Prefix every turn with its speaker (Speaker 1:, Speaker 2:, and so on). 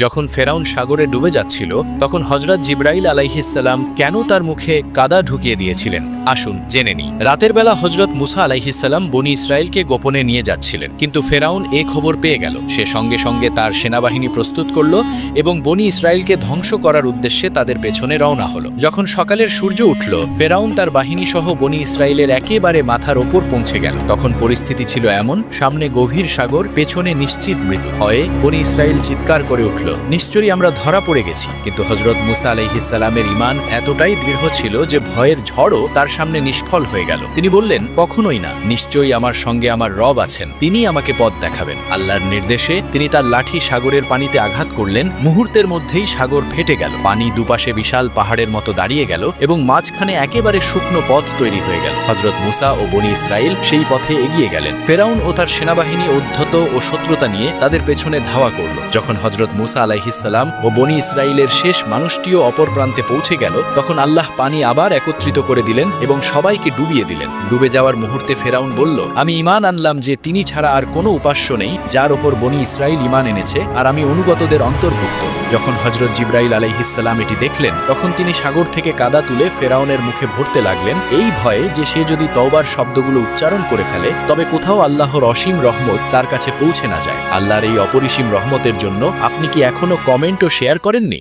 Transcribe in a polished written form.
Speaker 1: যখন ফেরাউন সাগরে ডুবে যাচ্ছিল তখন হযরত জিবরাইল আলাইহিসসালাম কেন তার মুখে কাদা ঢুকিয়ে দিয়েছিলেন আসুন জেনে নিই। রাতের বেলা হযরত মুসা আলাইহিসসালাম বনি ইসরায়েলকে গোপনে নিয়ে যাচ্ছিলেন, কিন্তু ফেরাউন এ খবর পেয়ে গেল। সে সঙ্গে সঙ্গে তার সেনাবাহিনী প্রস্তুত করল এবং বনি ইসরায়েলকে ধ্বংস করার উদ্দেশ্যে তাদের পেছনে রওনা হলো। যখন সকালের সূর্য উঠল, ফেরাউন তার বাহিনী সহ বনি ইসরায়েলের একেবারে মাথার ওপর পৌঁছে গেল। তখন পরিস্থিতি ছিল এমন, সামনে গভীর সাগর, পেছনে নিশ্চিত মৃত্যু। ভয়ে বনি ইসরায়েল চিৎকার করে উঠল, নিশ্চয়ই আমরা ধরা পড়ে গেছি। কিন্তু হযরত মুসা আলাইহিসসালামের ঈমান এতটাই দৃঢ় ছিল যে ভয়ের ঝড়ও তার সামনে নিষ্ফল হয়ে গেল। তিনি বললেন, কখনোই না, নিশ্চয়ই আমার সঙ্গে আমার রব আছেন, তিনি আমাকে পথ দেখাবেন। আল্লাহর নির্দেশে তিনি তার লাঠি সাগরের পানিতে আঘাত করলেন। মুহূর্তের মধ্যেই সাগর ফেটে গেল, পানি দুপাশে বিশাল পাহাড়ের মতো দাঁড়িয়ে গেল এবং মাঝখানে একেবারে শুকনো পথ তৈরি হয়ে গেল। হযরত মুসা ও বনি ইসরায়েল সেই পথে এগিয়ে গেলেন। ফেরাউন ও তার সেনাবাহিনী উদ্ধত ও শত্রুতা নিয়ে তাদের পেছনে ধাওয়া করল। যখন হযরত মুসা আলাইহিসসালাম ও বনি ইসরায়েলের শেষ মানুষটিও অপর প্রান্তে পৌঁছে গেল, তখন আল্লাহ পানি আবার একত্রিত করে দিলেন এবং সবাইকে ডুবিয়ে দিলেন। ডুবে যাওয়ার মুহূর্তে ফেরাউন বলল, আমি ঈমান আনলাম যে তিনি ছাড়া আর কোনো উপাস্য নেই যার ওপর বনি ইসরায়েল ঈমান এনেছে, আর আমি অনুগতদের অন্তর্ভুক্ত। যখন হযরত জিবরাইল আলাইহিসসালাম এটি দেখলেন, তখন তিনি সাগর থেকে কাদা তুলে ফেরাউনের মুখে ভরতে লাগলেন, এই ভয়ে যে সে যদি তওবার শব্দগুলো উচ্চারণ করে ফেলে তবে কোথাও আল্লাহর অসীম রহমত তার কাছে পৌঁছে না যায়। আল্লাহর এই অপরিসীম রহমতের জন্য আপনি কি এখনো কমেন্ট ও শেয়ার করেননি?